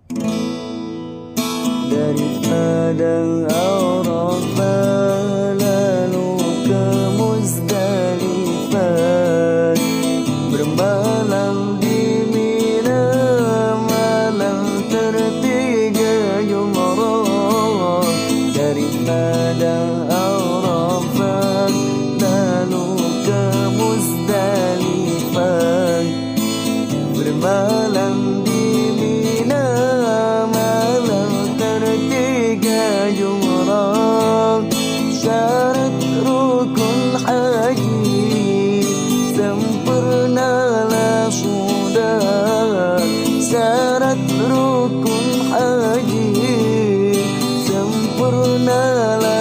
Dari Padang Arafah lalu ke Muzdalifah, bermalam di Mina malam tertiga Jumrah. Dari Padang Arafah lalu ke Muzdalifah, bermalam di Mina malam tertiga Jumrah. Syarat rukun haji sempurnalah sudah, syarat rukun haji sempurnalah